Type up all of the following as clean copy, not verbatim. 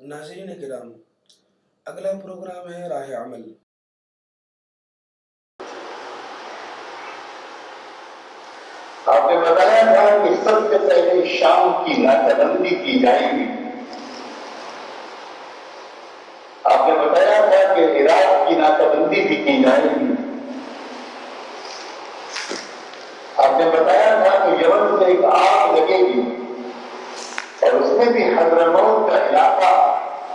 ناظرین کرام، اگلا پروگرام ہے راہ عمل۔ آپ نے بتایا تھا کہ سب سے پہلے شام کی ناکہ بندی کی جائے گی۔ آپ نے بتایا تھا کہ عراق کی ناکہ بندی بھی کی جائے گی۔ آپ نے بتایا تھا کہ یمن سے ایک آگ لگے گی اور اس میں بھی حضرموت کا علاقہ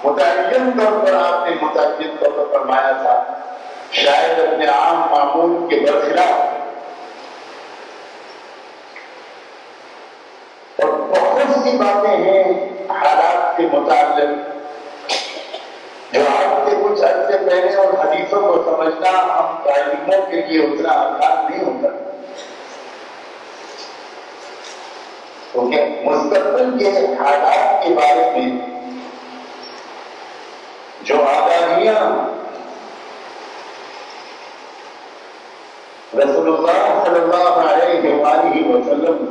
متعین طور پر آپ نے متعین طور پر فرمایا تھا، شاید اپنے عام معمول کے برخلاف۔ اور بہت سی باتیں ہیں حالات کے متعلق جو آپ سے کچھ عرصے پہلے اور حدیثوں کو سمجھنا ہم طالبوں کے لیے اتنا آسان نہیں ہوتا، کیونکہ مستقبل کے حالات کے بارے میں جو آگاہیاں رسول اللہ صلی اللہ علیہ وآلہ وسلم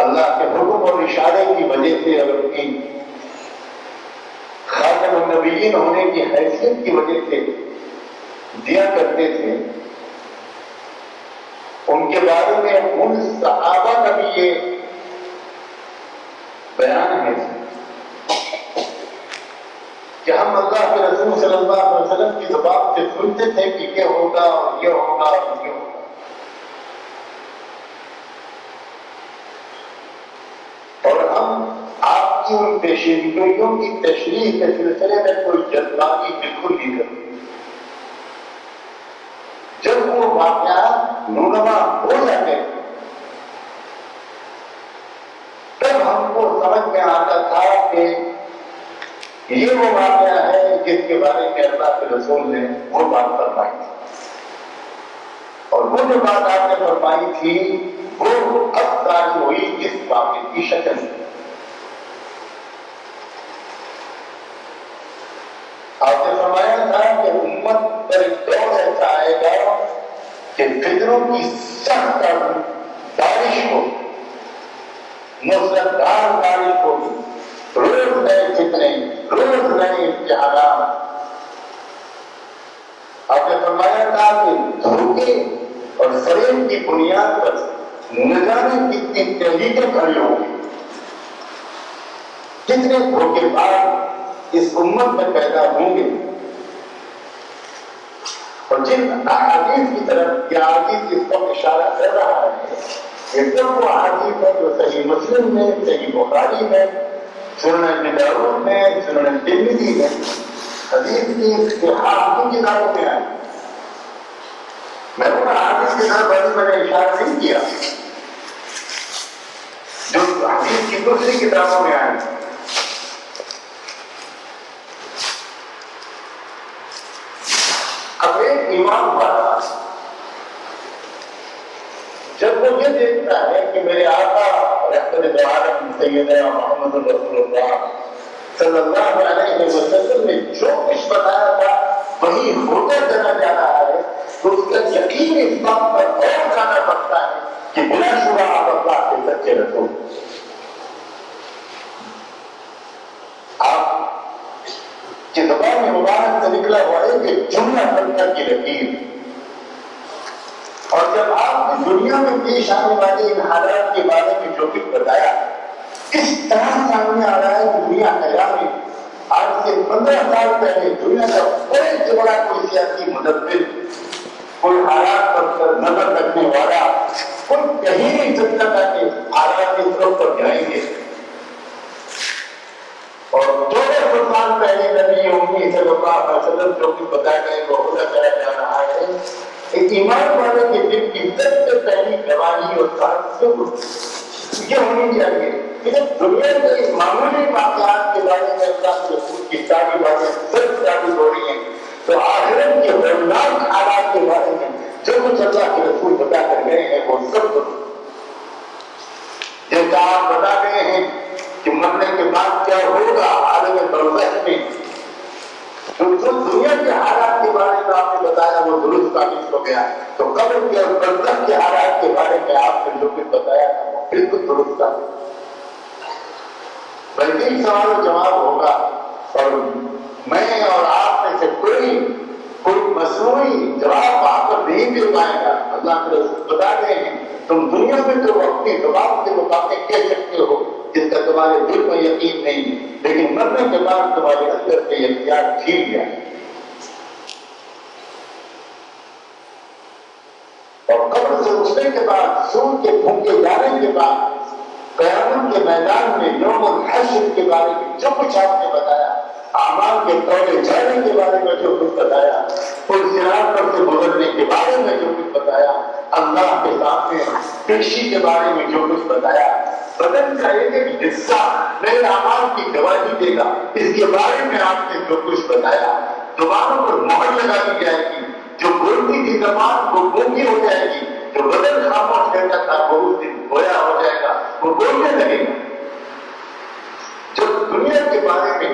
اللہ کے حکم اور اشارے کی وجہ سے اور اپنی خاتم النبیین ہونے کی حیثیت کی وجہ سے دیا کرتے تھے، ان کے بارے میں ان صحابہ کا بھی یہ بیان ہے کہ ہم اللہ کے رسول صلی اللہ علیہ وسلم کی زبان سے سنتے تھے کہ یہ ہوگا اور یہ ہوگا اور یہ ہوگا، اور ہم آپ کی ان پیشینگوئیوں کی تشریح کے سلسلے میں کوئی جذباتی بالکل نہیں کرتے۔ جب وہ واقعات رونما ہو جاتے تب ہم کو سمجھ میں آتا تھا کہ یہ وہ واقعہ ہے جس کے بارے میں اللہ کے رسول نے وہ بات فرمائی تھی، اور وہ جو بات آپ نے فرمائی تھی وہ اب تاری ہوئی اس واقعے کی شکل میں۔ آپ نے فرمایا تھا کہ امت پر ایک دور ایسا آئے گا کہ فطروں کی سخت بارش ہو، موسلادھار بارش ہوگی، روز نئے فتنے، روز نئے امتحانات۔ آپ نے فرمایا تھا کہ دھوکے اور فریب کی بنیاد پر نہ جانے کتنی تحریکیں کھڑی ہوں گی، کتنے دھوکے باز اس امت میں پیدا ہوں گے، اور جن احادیث کی طرف یہ حدیث اس پر اشارہ کر رہا ہے یہ سب وہ حدیث ہے جو صحیح مسلم میں، صحیح بخاری میں، سنن ابن داؤد میں، سنن ترمذی میں حدیث کی صحاح کی کتابوں میں آئی۔ میں ان حدیث کی طرف میں نے اشارہ نہیں کیا جو حدیث کی دوسری کتابوں میں آئی۔ اب ایک ایمان والا جب وہ یہ دیکھتا ہے کہ میرے آقا رحمت عالم سیدنا محمد رسول اللہ صلی اللہ علیہ وسلم نے جو کچھ بتایا تھا وہی ہوتا چلا جا رہا ہے، تو اس کا یقین اس بات پر اور جانا پڑتا ہے کہ بلا شبہ آپ اللہ کے سچے رسول، آپ کی زبان مبارک سے نکلا ہوا ہے کہ جملہ بنکر کی لکیر، اور جب آپ نے دنیا میں پیش آنے والے ان حالات کے بارے میں جو کچھ بتایا اس طرح سامنے آ رہا ہے کہ دنیا میں آج سے 15 سال پہلے دنیا کا بڑے سے بڑا کوئی سیاسی مدبر، کوئی حالات پر نظر رکھنے والا، کوئی کہیں نہیں سکتا تھا کہ حالات اس طرف پر جائیں گے، اور 1400 سال پہلے نبی امی صلی اللہ علیہ وسلم جو کچھ بتایا گئے وہ ہوتا چلا جا رہا ہے۔ ایک ایمان والے کے دل کی سب سے پہلی گواہی اور تعصب یہ ہونی چاہیے کہ جب دنیا کے معمولی واقعات کے بارے میں اللہ کے رسول کی ساری باتیں صرف ثابت ہو رہی ہیں، تو آخرت کے ہولناک حالات کے بارے میں جو کچھ اللہ کے رسول بتا کر گئے ہیں وہ سب جیسا آپ بتا گئے ہیں کہ مرنے کے بعد کیا ہوگا عالم برزخ میں، جو دنیا کے حالات کے بارے میں آپ نے بتایا وہ درست ثابت ہو گیا، تو قبر کے اور برزخ کے حالات کے بارے میں آپ نے جو کچھ بتایا وہ بالکل درست ثابت، بلکہ سوال و جواب ہو مصنوعی جواب وہاں پر نہیں دے پائے گا. اللہ کے رسول بتا رہے ہیں تم دنیا میں تو اپنی زبان سے وہ باتیں کہہ سکتے ہو جس کا تمہارے دل میں یقین نہیں، لیکن مرنے کے بعد تمہارے اندر سے اختیار چھین گیا. اور قبر سے اٹھنے کے بعد، سور کے پھونکے جانے کے بعد، قیامت کے میدان میں یوم الحشر کے بارے میں جو کچھ آپ نے بتایا، اعمال کے تولے جانے کے بارے میں جو کچھ بتایا، پل صراط پر سے گزرنے کے بارے میں جو کچھ بتایا، اللہ کے سامنے پیشی کے بارے میں جو کچھ بتایا، بدن کا ایک ایک حصہ میرے اعمال کی گواہی دے گا، اس کے بارے میں آپ نے جو کچھ بتایا، زبانوں پر مہر لگا دی جائے گی، جو بولتی تھی زبان وہ گونگی ہو جائے گی، جو بدن خاموش رہتا تھا وہ اس دن گویا ہو جائے گا، وہ بولنے لگے گا. جب دنیا کے بارے میں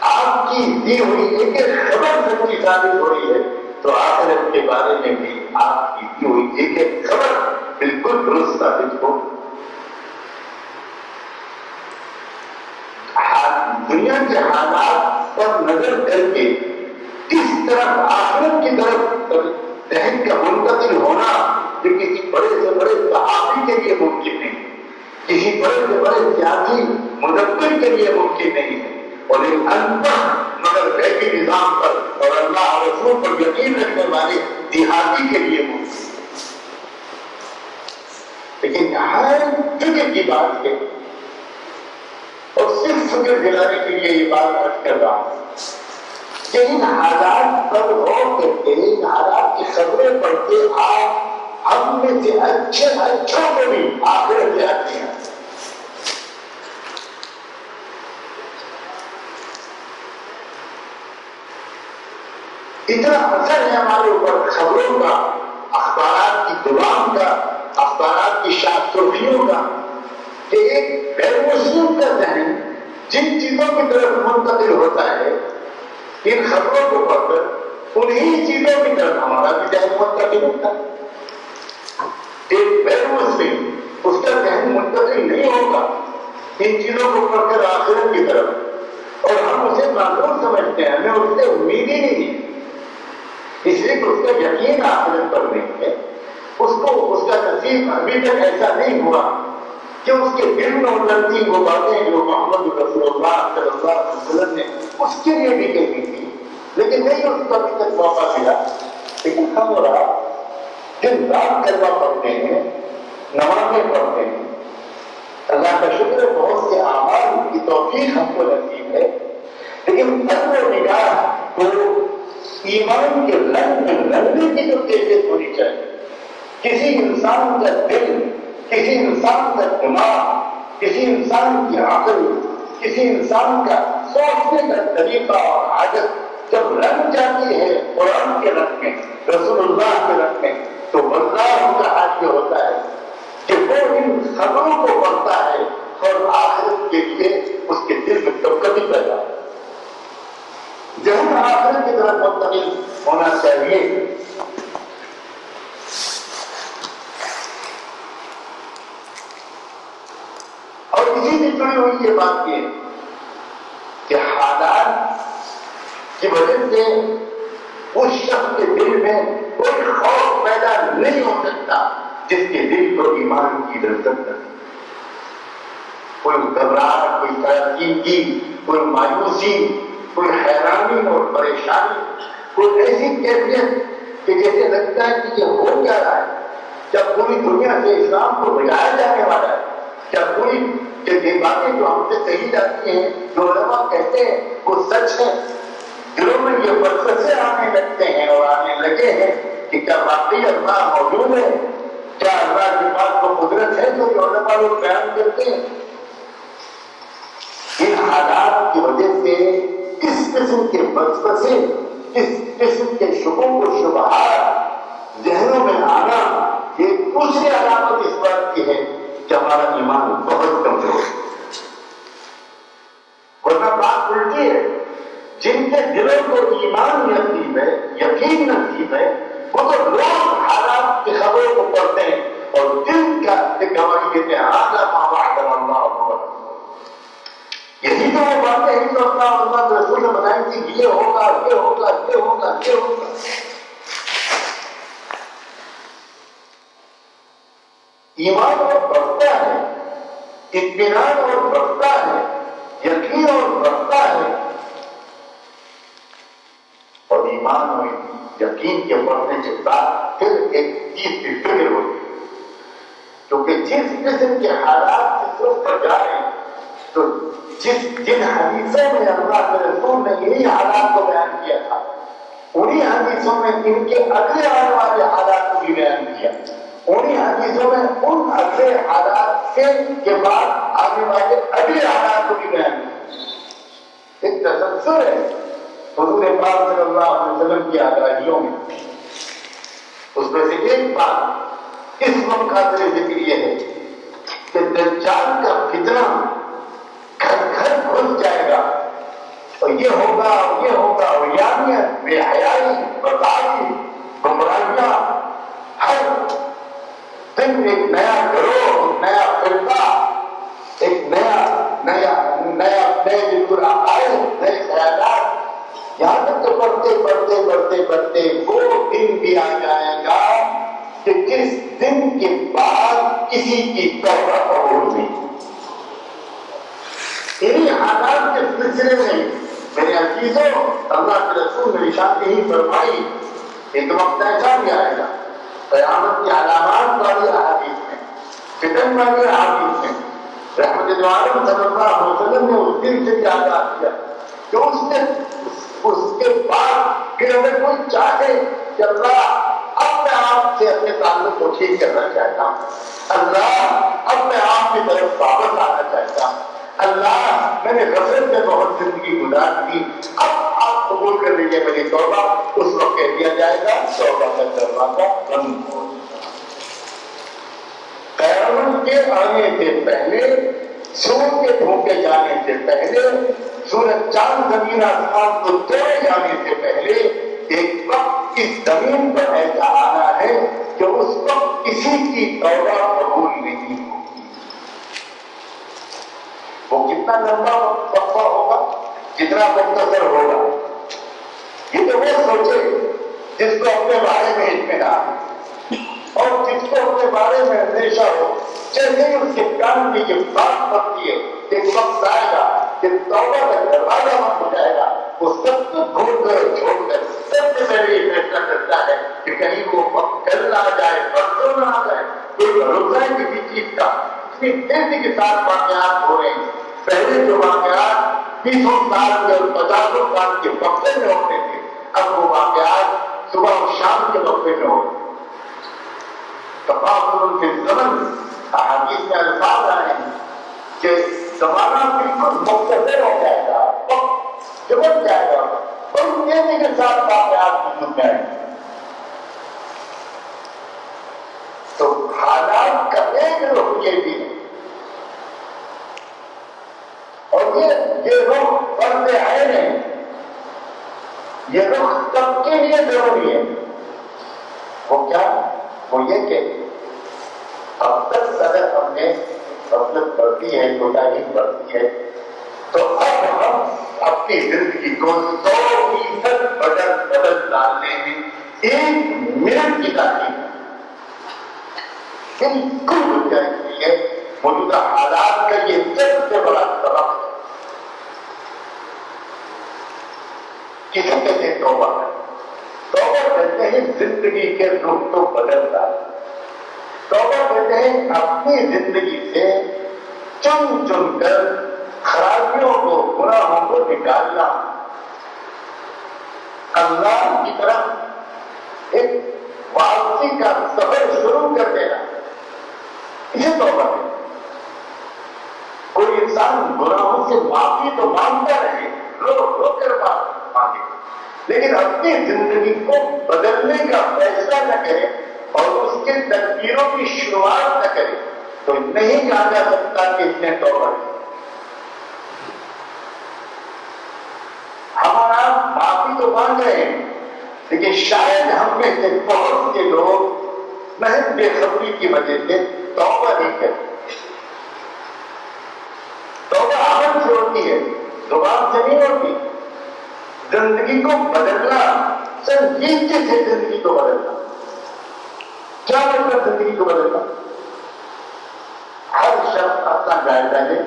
آپ کی دی ہوئی ایک ایک خبر سچی ثابت ہو رہی ہے تو آخرت کے بارے میں بھی آپ کی دی ہوئی ایک ایک خبر بالکل درست ثابت ہو. دنیا کے حالات پر نظر کر کے کس طرح آخرت کی طرف ذہن کا منتقل ہونا جو کسی بڑے سے بڑے صحابی کے لیے ممکن نہیں، کسی بڑے سے بڑے سیاسی مدبر کے لیے ممکن نہیں ہے، اور ایک انپڑھ مگر غیبی نظام پر اور اللہ اور رسول پر یقین رکھنے والے دیہاتی کے لیے ممکن ہے. لیکن ہر فکر کی بات ہے، اور صرف فکر دلانے کے لیے یہ بات عرض کر رہا ہوں کہ ان حالات پر غور کر کے، ان حالات کی خبریں پڑھ کے آپ ہم میں سے اچھے اچھوں کو بھی آخرت سے آتے ہیں. اتنا اثر ہے ہمارے اوپر خبروں کا، اخبارات کی زبان کا، اخبارات کی شاخ سرخیوں کا، کہ ایک غیر مسلم کا ذہن جن چیزوں کی طرف منتقل ہوتا ہے، ان خبروں کو پڑھ کر انہی چیزوں کی طرف ہمارا بھی ذہن منتقل ہوتا ہے. ایک غیر مسلم اس کا ذہن منتقل نہیں ہوگا ان چیزوں کو پڑھ کر آخرت کی طرف، اور ہم اسے معذور سمجھتے ہیں، ہمیں اس سے امید ہی نہیں ہے، اس لیے کہ اس کا یقین آخرت پر نہیں ہے. اس کا نصیب ابھی تک ایسا نہیں ہوا کہ اس کے دل میں اترتی وہ باتیں جو محمد رسول اللہ صلی اللہ علیہ وسلم نے اس کے لیے بھی کہی تھی، لیکن نہیں اس کو ابھی تک موقع ملا. لیکن ہم اور آپ دن رات کلمہ پڑھتے ہیں، نمازیں پڑھتے ہیں، اللہ کا شکر ہے بہت سے اعمال کی توفیق ہم کو نصیب ہے، لیکن قلب و نگاہ کو ایمان کے رنگ میں رنگنے کی جو کیفیت ہونی چاہیے. کسی انسان کا دل، کسی انسان کا دماغ، کسی انسان کی عقل، کسی انسان کا سوچنے کا طریقہ اور عادت جب رنگ جاتی ہے قرآن کے رنگ میں، رسول اللہ کے رنگ میں، تو واللہ کا حال یہ ہوتا ہے کہ وہ ان خبروں کو پڑھتا ہے اور آخرت کے لیے اس کے دل میں کبھی پیدا ہے. ذہن آخرت کی طرف منتقل ہونا چاہیے. اور اسی سے جڑی ہوئی یہ بات یہ کہ حالات کی وجہ سے اس شخص کے دل میں کوئی خوف پیدا نہیں ہو سکتا جس کے دل کو ایمان کی لذت نہیں. کوئی گھبراہٹ، کوئی ترقی، کوئی مایوسی، کوئی حیرانی اور پریشانی، کوئی ایسی کیفیت کہ جیسے لگتا ہے کہ یہ ہو کیا رہا ہے، کیا پوری دنیا سے اسلام کو بجایا جانے والا ہے، کیا پوری یہ باتیں جو ہم سے کہی جاتی ہیں، جو علماء کہتے ہیں وہ سچ ہے. دلوں میں یہ وسوسے آنے لگتے ہیں اور آنے لگے ہیں کہ کیا واقعی اللہ موجود ہے، کیا اللہ کے پاس وہ قدرت ہے جو علماء لوگ بیان کرتے ہیں. ان حالات کی وجہ سے کس قسم کے وسوسے، کس قسم کے شبہوں و شبہات ذہنوں میں آنا، یہ دوسری علامت اس بات کی ہے کہ ہمارا ایمان بہت کمزور ہے. ورنہ بات الٹی ہے، جن کے دلوں کو ایمان نصیب ہے، یقین نصیب ہے، وہ تو روز حالات کی خبروں کو پڑھتے ہیں اور دل کا گواہی دیتے ہیں آدھا اللہ. یہی تو وہ باتیں ہیں جو اللہ کے رسول نے بتائی کہ یہ ہوگا یہ ہوگا یہ ہوگا یہ ہوگا. ایمان اور بڑھتا ہے, اطمینان اور بڑھتا ہے, یقین اور بڑھتا ہے. اور ایمان اور یقین کے بڑھنے کے بعد پھر ایک چیز کی فکر ہوتی ہے, کیونکہ جس قسم کے حالات جس پر جا رہے ہیں, تو جن حدیثوں میں اللہ کے رسول نے یہی حالات کو بیان کیا تھا, انہی حدیثوں میں ان کے اگلے آنے والے حالات کو بھی بیان کیا, انہی حدیثوں میں ان اگلے حالات کے بعد آنے والے اگلے حالات کو بھی بیان کیا. ایک تسلسل ہے حضور پاک صلی اللہ علیہ وسلم کی آگاہیوں میں. اس میں سے ایک بات اس وقت خاطر ذکر یہ ہے کہ دجال کا فتنہ گھر گھر گھس جائے گا, اور یہ ہوگا اور یہ ہوگا, اور یانیت, بے حیائی, بدعتی, گمراہیاں, ہر دن ایک نیا گروہ, نیا فرقہ, ایک نئے بالکل عقائد, نئے خیالات, یہاں تک کہ بڑھتے وہ دن بھی آ جائے گا کہ جس دن کے بعد کسی کی توبہ قبول نہیں. انہی حالات کے سلسلے میں میرے عزیزوں, اللہ کے رسول نے ارشاد یہی فرمائی, ایک وقت ایسا بھی آئے گا قیامت کی علامات والی احادیث میں, فتن والی احادیث میں رحمت عالم صلی اللہ علیہ وسلم نے اس دن سے کیا آگاہ کیا کہ اس کے بعد پھر اگر کوئی چاہے کہ اللہ اب میں آپ سے اپنے تعلق کو ٹھیک کرنا چاہتا ہوں, اللہ اب میں آپ کی طرف واپس آنا چاہتا ہوں, اللہ میں نے غفلت میں بہت زندگی گزار دی, اب آپ قبول کر لیجیے میری توبہ. اس وقت کہہ دیا جائے گا توبہ کا دروازہ بند ہو. قیامت کے آنے سے پہلے, سورج کے ڈھونکے جانے سے پہلے, سورج چاند زمین آسمان کو توڑے جانے سے پہلے ایک وقت اس زمین پر ایسا آنا ہے کہ اس وقت کسی کی توبہ قبول نہیں ہوگی. وہ کتنا لمبا وقفہ ہوگا, کتنا مختصر ہوگا, یہ تو وہ سوچے جس کو اپنے بارے میں اطمینان اور جس کو اپنے بارے میں اندیشہ ہو. جیسے ہی اس کے کان کی یہ بات پڑتی ہے, ایک وقت آئے گا کہ توبہ کا دروازہ بند ہو جائے گا, وہ سب کچھ بھول کر چھوڑ کر سب سے پہلے یہ فیصلہ کرتا ہے کہ کہیں وہ وقت کل نہ آ جائے, پرسوں نہ آ جائے. کوئی بھروسہ ہے کسی چیز کا. اتنی تیزی کے ساتھ واقعات ہو رہے ہیں. پہلے جو واقعات 20 سال کے اور 50 سال کے وقفے میں ہوتے تھے, اب وہ واقعات صبح اور شام کے وقفے میں ہوتے ہیں. تفاصل کے زمن احادیث میں الفاظ آئے ہیں کہ زمانہ بالکل مختصر ہو جائے گا, وقت جمٹ جائے گا, اور تیزی کے ساتھ واقعات وجود میں آئیں. تو حالات کا ایک رخ یہ بھی ہے, اور یہ رخ فرض عین ہے, یہ رخ سب کے لیے ضروری ہے. وہ کیا؟ وہ یہ کہ اب تک اگر ہم نے غفلت بڑھتی ہے, کوتاہی بڑھتی ہے, تو اب ہم اپنی زندگی کو 100% بدل ڈالنے میں 1 منٹ کی تاخیر بالکل گنجائش نہیں ہے. موجودہ حالات کا یہ سب سے بڑا سبب ہے. کسے کہتے ہیں توبہ؟ توبہ کہتے ہیں زندگی کے رخ کو بدلتا. توبہ کہتے ہیں اپنی زندگی سے چن چن کر خرابیوں کو, گناہوں کو نکالنا, اللہ کی طرف ایک واپسی کا سفر شروع کر دینا. اسے توبہ ہے. کوئی انسان گناہوں سے معافی تو مانگتا رہے, رو کر مانگے, لیکن اپنی زندگی کو بدلنے کا فیصلہ نہ کرے اور اس کے تدبیروں کی شروعات نہ کرے, تو نہیں کہا جا سکتا کہ اس نے توبہ کی. ہمارا معافی تو مانگ رہے ہیں, لیکن شاید ہم میں سے بہت سے لوگ محض بے خبری کی وجہ سے توبہ نہیں کرتے. توبہ عمل سے ہوتی ہے, زبان سے نہیں ہوتی. زندگی کو بدلنا سنجیدگی سے زندگی کو بدلنا. کیا مطلب زندگی کو بدلنا؟ ہر شخص اپنا جائزہ لے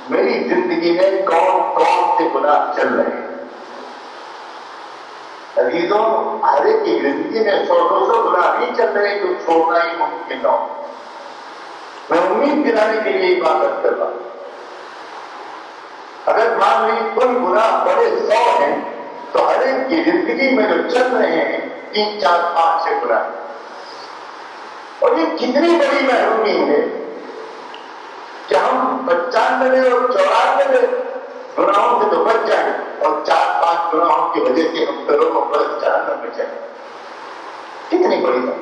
میری زندگی میں کون کون سے گناہ چل رہے ہیں. عزیزوں ہر ایک کی زندگی میں 100-200 گناہ نہیں چل رہے جو چھوڑنا ہی ممکن نہ ہو. میں امید دلانے کے لیے عبادت کر رہا ہوں. اگر مان لی کوئی گناہ بڑے 100 ہیں تو ہر ایک کی زندگی میں جو چل رہے ہیں 3, 4, 5, 6 گناہ. اور یہ کتنی بڑی محرومی ہے کہ ہم 95 اور 94 گناہوں سے تو بچ جائیں اور 4-5 گناہوں کی وجہ سے ہم کروڑوں برس جہنم میں جائیں. کتنی بڑی بات.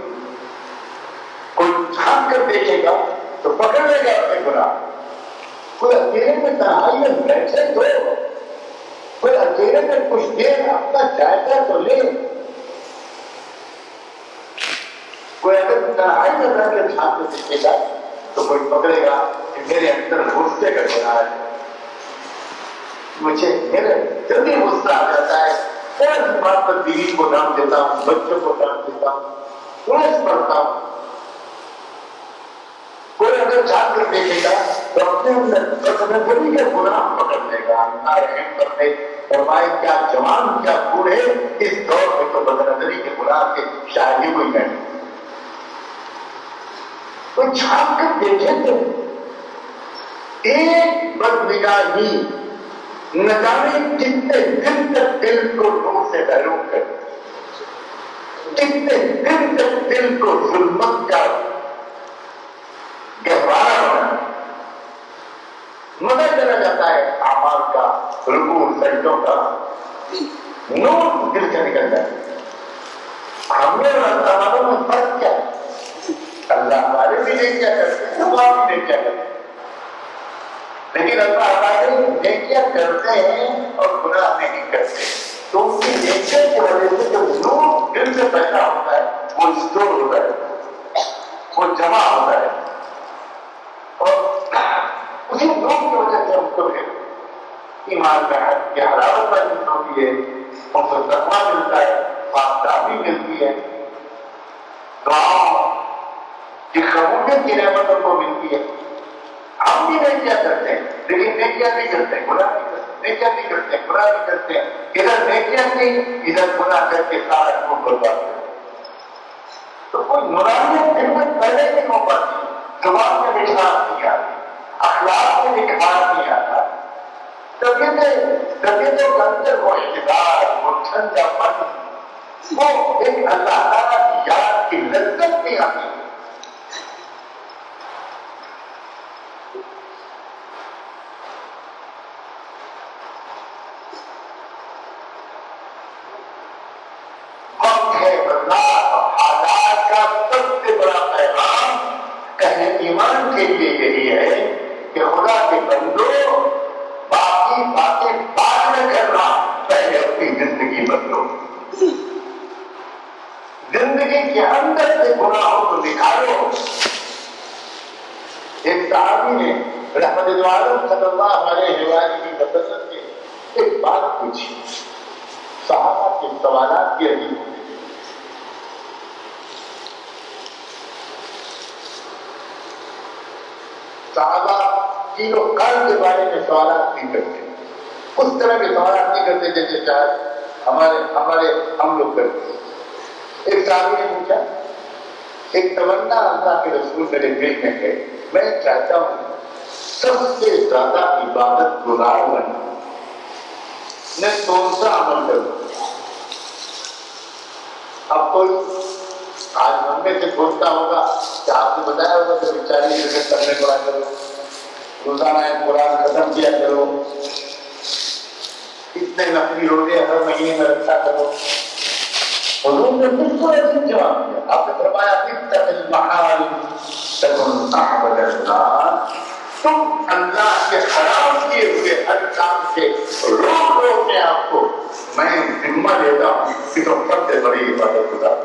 کوئی جھانک کر دیکھے گا تو پکڑ لے گا اپنے گناہ. کوئی اکیلے میں تنہائی میں بیٹھے تو کوئی اکیلے میں کچھ دیر اپنا جائزہ تو لے. کوئی اگر تنہائی میں بیٹھ کے جھانک کر دیکھے گا تو کوئی پکڑے گا کہ میرے اندر غصے کا گناہ ہے. مجھے میرے جلدی غصہ آ جاتا ہے. فوراً بات پر بیوی کو نام دیتا ہوں, بچوں کو نام دیتا ہوں, پولیس پڑھتا ہوں. کوئی اگر جھانک کر دیکھے گا تو اپنے اندر بدنظری کا گناہ پکڑ لے گا. رحم کرنے فرمائے کیا جوان کیا بوڑھے اس دور میں تو بدنظری کے گناہ کے شاید ہی کوئی نہیں. تو جھانک کر دیکھے تو ایک بدنگاہی نہ جانے کتنے دن تک دل کو نور سے محروم کر, کتنے دن تک دل کو ظلمت کا گہوارہ بنا. مزہ چلا جاتا ہے اعمال کا, رکوع سجدوں کا, نور دل سے نکل جاتا ہے. ہم نے اللہ والوں میں فرق کیا ہے؟ اللہ والے بھی نہیں کیا کرتے, اللہ بھی نہیں کیا کرتے, لیکن اللہ والے نیکیاں کرتے ہیں اور گناہ نہیں کرتے. تو ان کی نیکیوں کی وجہ سے جو نور دل سے پیدا ہوتا ہے وہ اسٹور ہوتا ہے, وہ جمع ہوتا ہے, اور اسی نور کی وجہ سے ہم کو ایمان میں حق کی حلاوت محسوس ہوتی ہے, ان کو تقویٰ ملتا ہے, پاکداری ملتی ہے, دعاؤں کی قبولیت کی نعمتوں کو ملتی ہے. ہم بھی نیکیاں کرتے ہیں لیکن نیکیاں نہیں کرتے, گناہ نہیں کرتے, نیکیاں نہیں کرتے, گناہ نہیں کرتے. ادھر نیکیاں نہیں, ادھر گناہ کر کے سارا خون برباد کرتے. تو کوئی نورانیت دل میں پہلے نہیں ہو پاتی, زبان میں مٹھاس نہیں آتی, اخلاق میں نکھار نہیں آتا. طبیعتوں کے اندر وہ اعتدال, وہ ٹھنڈا پن, وہ ایک اللہ تعالیٰ کی یاد کی لذت نہیں آتی. وقت ہے بدلاؤ, حالات کا سب سے بڑا پیغام کہنے ایمان کے لیے یہی ہے کہ خدا کے بندو باقی باتیں بعد میں کرنا, پہلے اپنی زندگی بدلو. زندگی کے اندر سے گناہوں کو نکالو. ایک صحابی نے رحمت عالم صلی اللہ علیہ وسلم سے ایک بات پوچھی. صحابہ کے سوالات کی عجیب ہوتی. صحابہ تینوں کال کے بارے میں سوالات نہیں کرتے, اس طرح کے سوالات نہیں کرتے جیسے شاید ہم لوگ کرتے. ایک صحابی نے پوچھا, ایک تمنا اللہ کے رسول میرے دل میں ہے, میں چاہتا ہوں سب سے زیادہ عبادت گزار بننا, میں کون سا عمل کروں. اب کوئی آج ہم میں سے سوچتا ہوگا کہ آپ نے بتایا ہوگا کہ 40 رکعت کرنے کو کرو, روزانہ قرآن ختم کیا کرو, اتنے نفلی روزے ہر مہینے میں رکھا کرو. حضور نے بالکل ایسے جواب دیا. آپ نے فرمایا اتق المحارم تکن اعبد الناس, تم اللہ کے حرام کیے ہوئے ہر کام سے روک لو اپنے آپ کو, میں ذمہ لیتا ہوں کہ تم سب سے بڑی عبادت گزار.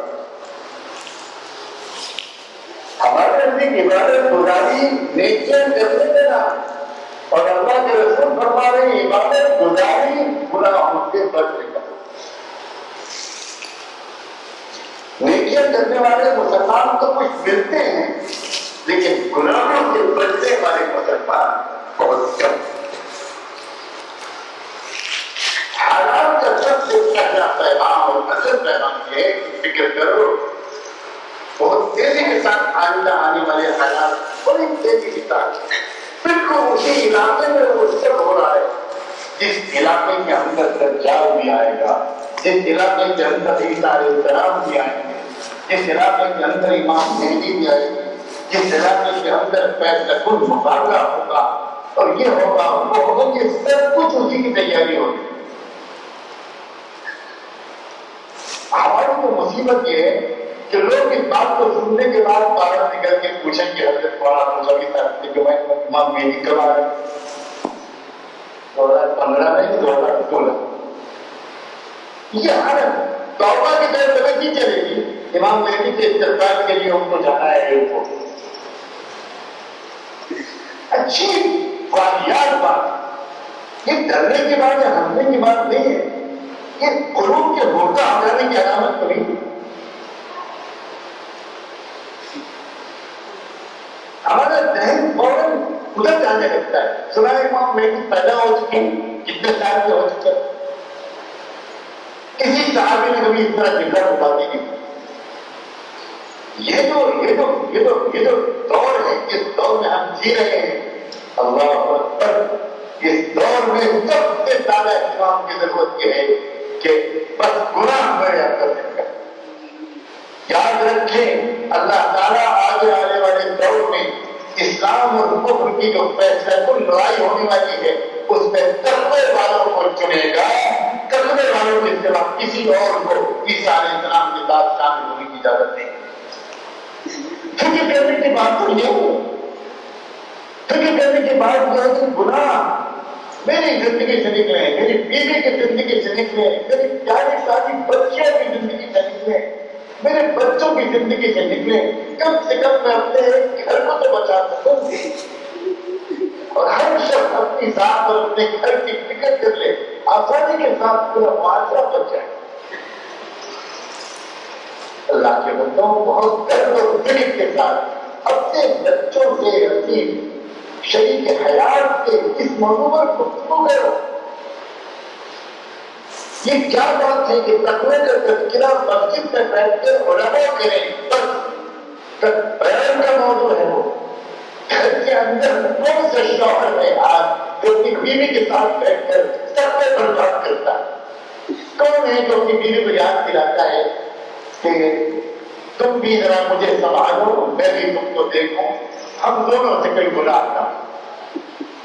ہمارے نزدیک عبادت گزاری نیکیاں کرنے دینا, اور اللہ کے رسول فرما رہے عبادت گزاری گناہوں سے بچنے کا. نیت کرنے والے مسلمان تو کچھ ملتے ہیں، لیکن گناہوں سے بچنے والے مسلمان بہت کم۔ حالات کا سب سے پہلا پیغام اور اصل پیغام یہ ہے کہ فکر کرو، بہت تیزی کے ساتھ آئندہ آنے والے حالات بڑی تیزی کے ساتھ بالکل اسی علاقے میں مستقل ہو رہا ہے جس علاقے کے اندر دجال بھی آئے گا، جس علاقے کے اندر عیسیٰ علیہ السلام بھی آئیں گے، جس علاقے کے اندر امام مہدی بھی آئے گے، جس علاقے کے اندر فیصلہ کن مقابلہ ہوگا اور یہ ہوگا وہ ہوگا، یہ سب کچھ اسی کی تیاری ہوگی۔ ہماری تو مصیبت یہ ہے کہ لوگ اس بات کو سننے کے بعد باہر نکل کے پوچھیں کہ حضرت مولانا موسوی صاحب سے جو میں امام مہدی کب آ رہے 2015 میں 2016 یہ حالت توبہ کی طرف پتہ کی چلے گی؟ امام مہدی کے استقبال کے لیے ہم کو جانا ہے ایئرپورٹ۔ اچھی واقعات بات، یہ ڈرنے کی بات یا ہنسنے کی بات نہیں ہے، یہ قلوب کے مردہ ہو جانے کی علامت تو نہیں ہے۔ ہمارا ذہن فوراً ادھر جانے لگتا ہے، سنا ہے امام مہدی پیدا ہو چکے ہیں، کتنے سال کے ہو چکے ہیں، کسی صحابی نے کبھی اس طرح جملہ کو بات نہیں کی۔ یہ جو دور ہے، جس دور میں ہم جی رہے ہیں، اللہ اکبر، اس دور میں سب سے زیادہ اہتمام کی ضرورت یہ ہے کہ بس گناہ میں یاد کر سکتا ہے۔ یاد رکھیں اللہ تعالیٰ آگے آنے والے دور میں اسلام اور کفر کی جو فیصلہ کن لڑائی ہونے والی ہے اس میں تقوی والوں کو چنے گا، تقوی والوں کے سوا کسی اور کو عیسیٰ علیہ السلام کے ساتھ شامل ہونے کی اجازت نہیں۔ فکر کرنے کی بات تو یہ ہو، فکر کرنے کی بات یہ ہے کہ گناہ میری زندگی سے نکلے، میری بیوی کی زندگی سے نکلے، میری پیاری ساری بچیوں کی زندگی سے نکلے، میرے بچوں کی زندگی سے نکلے، کم سے کم میں اپنے ایک گھر کو تو بچا سکوں گی، اور ہر شخص اپنی ذات اور اپنے گھر کی فکر کر لے، آسانی کے ساتھ پورا معاشرہ بچ جائے۔ اللہ کے بندوں بہت درد اور فکر کے ساتھ اپنے بچوں سے، اپنی شریک حیات سے اس موضوع پر گفتگو کرو۔ یہ کیا بات ہے کہ تقوی کا تذکرہ مسجد میں بیٹھ کر علماء کریں، بس بیان کا موضوع ہے وہ۔ گھر کے اندر کون سا شوہر ہے آج جو اپنی بیوی کے ساتھ بیٹھ کر تقوی پر بات کرتا ہے؟ کون ہے جو اپنی بیوی کو یاد دلاتا ہے کہ تم بھی ذرا مجھے سنبھالو، میں بھی تم کو دیکھوں، ہم دونوں سے کوئی گناہ نہ،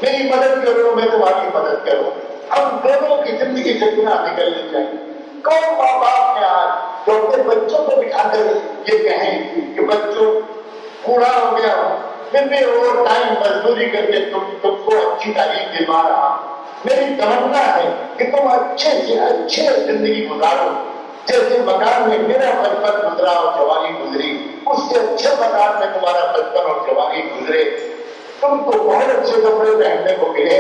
میری مدد کرو، میں تمہاری مدد کروں، ہم دونوں کی زندگی سے گناہ نکلنے چاہیے۔ کون ماں باپ ہے آج جو اپنے بچوں کو بٹھا کر یہ کہیں کہ بچوں بوڑھا ہو گیا ہوں، پھر بھی اوور ٹائم مزدوری کر کے تم کو اچھی تعلیم دلوا رہا ہوں، میری تمنا ہے کہ تم اچھے سے اچھے زندگی گزارو، جیسے مکان میں میرا بچپن گزرا اور جوانی گزری، اس سے اچھے مکان میں تمہارا بچپن اور جوانی گزرے، تم کو بہت اچھے کپڑے پہننے کو ملے،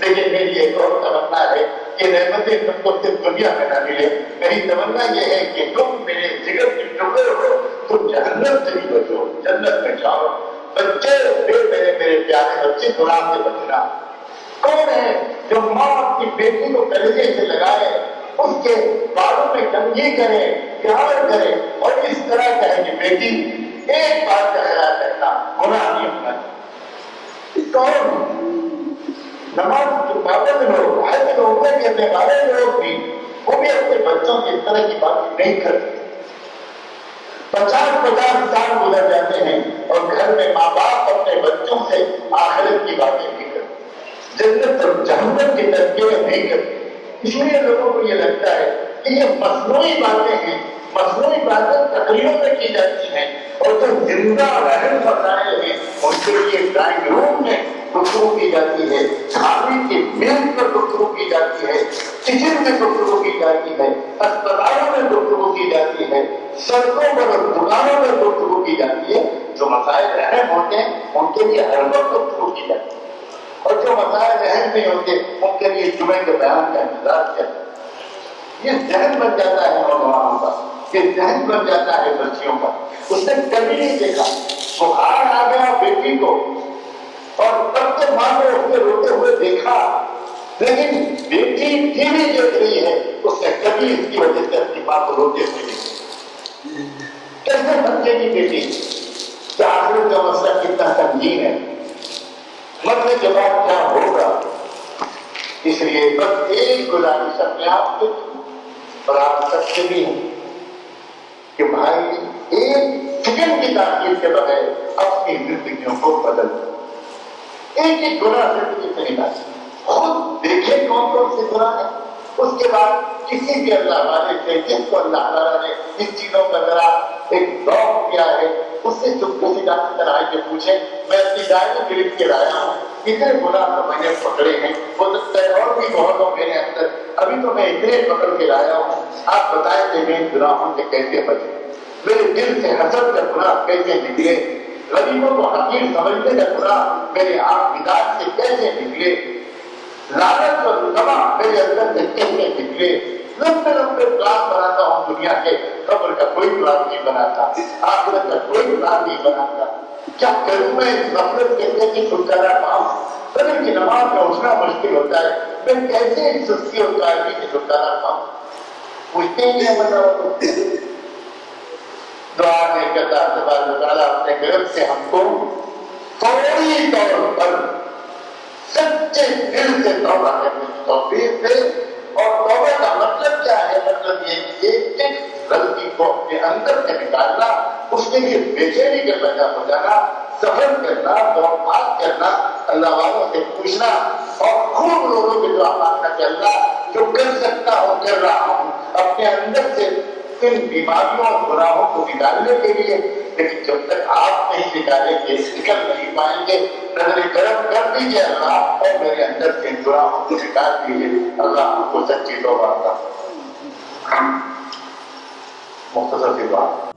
لیکن میری ایک اور تمنا ہے کہ رحمتیں تم کو صرف دنیا میں نہ ملے، میری تمنا یہ ہے کہ تم میرے جگر کے ٹکڑے ہو، تم جہنم سے بھی بچو، جنت میں جاؤ۔ بچے میرے پیارے بچے گناہ سے بچنا۔ کون ہے جو ماں اپنی بیٹی کو کلیجے سے لگائے، اس کے بالوں میں کنگھی کرے، پیار کرے اور اس طرح کہے کہ بیٹی ایک بات کا خیال رکھنا، گناہ نہیں ہونا چاہیے۔ کون نماز کے پابند لوگ، حج عمرہ کرنے والے لوگ بھی، وہ بھی اپنے بچوں کی اس طرح کی بات نہیں کرتے۔ 50 سال گزر جاتے ہیں اور گھر میں ماں باپ اپنے بچوں سے آخرت کی باتیں نہیں کرتے، جنت اور جہنم کے تذکرے نہیں کرتے۔ اس لیے لوگوں کو یہ لگتا ہے کہ یہ مصنوعی باتیں ہیں، مصنوعی باتیں تقریروں میں کی جاتی ہیں، اور جو زندہ رہن مسائل ہیں ان کے لیے ڈرائنگ روم میں گفتگو کی جاتی ہے، کھانے کی میز پر گفتگو کی جاتی ہے، کچن میں گفتگو کی جاتی ہے، اسپتالوں میں گفتگو کی جاتی ہے، سڑکوں پر اور دکانوں میں گفتگو کی جاتی ہے۔ جو مسائل اہم ہوتے ہیں ان کے لیے ہر وقت گفتگو کی جاتی ہے، اور جو مسائل اہم نہیں ہوتے ان کے لیے جمعے کے بیان کا انتظار کیا۔ یہ ذہن بن جاتا ہے نوجوانوں کا، یہ ذہن بن جاتا ہے بچیوں کا. اس نے کبھی نہیں دیکھا بخار آ گیا بیٹی کو اور تب تو ماں کو اس نے روتے ہوئے دیکھا، لیکن بیٹی ٹی وی دیکھ رہی ہے، اس نے کبھی اس کی وجہ سے اپنی ماں کو روتے ہوئے دیکھا. کیسے بچے کی بیٹی کیا آخرت کا مسئلہ کتنا سنگین ہے، مرنے کے بعد کیا ہوگا. اس لیے بس ایک گزارش اپنے آپ سے اور آپ سب سے بھی ہے کہ بھائی ایک سیکنڈ کی تاخیر کے بغیر اپنی زندگیوں کو بدل دو. ایک ایک گناہ زندگی سے نکال، خود دیکھیں کون کون سے گناہ ہیں، اس کے بعد کسی بھی اللہ والے سے جس کو اللہ تعالیٰ نے اس چیزوں کا ذرا ایک ذوق کیا ہے اس سے چپکے سے ڈاکٹر طرح کے پوچھیں میں اپنی ڈائری لکھ کے لایا ہوں کتنے گناہ تو میں نے پکڑے ہیں، ہو سکتا ہے اور بھی بہت ہو میرے اندر، ابھی تو میں اتنے پکڑ کے لایا ہوں. آپ بتائیں کہ میں ان گناہوں سے کیسے بچے، میرے دل سے حسد کا گناہ کیسے نکلے، غریبوں کو حقیر سمجھنے کا گناہ میرے آپ مزاج سے کیسے نکلے، لعنت اور تما میرے اندر سے کیسے نکلے. لمبے لمبے پلان بناتا ہوں دنیا کے، قبر کا کوئی پلان نہیں بناتا، آخرت کا کوئی پلان نہیں بناتا. کیا کروں میں اس غفلت سے کیسے چھٹکارا پاؤں، فجر کی نماز میں اٹھنا مشکل ہوتا ہے، میں کیسے اس سستی اور کاہلی سے چھٹکارا پاؤں. پوچھتے ہی نہیں مطلب دعا نہیں کرتا تبارک و تعالیٰ اپنے کرم سے ہم کو فوری طور پر سچے دل سے توبہ کرنے کی توفیق دے. اور توبہ کا مطلب کیا ہے؟ مطلب یہ کہ ایک ایک غلطی کو اپنے اندر سے نکالنا، اس کے لیے بے چینی کا پیدا ہو جانا، سفر کرنا، دوڑ بھاگ کرنا، اللہ والوں سے پوچھنا اور خوب رو رو کے دعا مانگنا کہ اللہ جو کر سکتا ہوں کر رہا ہوں اپنے اندر سے ان بیماریوں اور گناہوں کو نکالنے کے لیے. لیکن جب تک آپ نہیں نکالیں گے نکل نہیں پائیں گے. نظر کرم کر دیجیے اللہ اور میرے اندر سے گناہوں کو نکال دیجیے. اللہ ہم کو سچی توبہ عطا. مختصر سی بات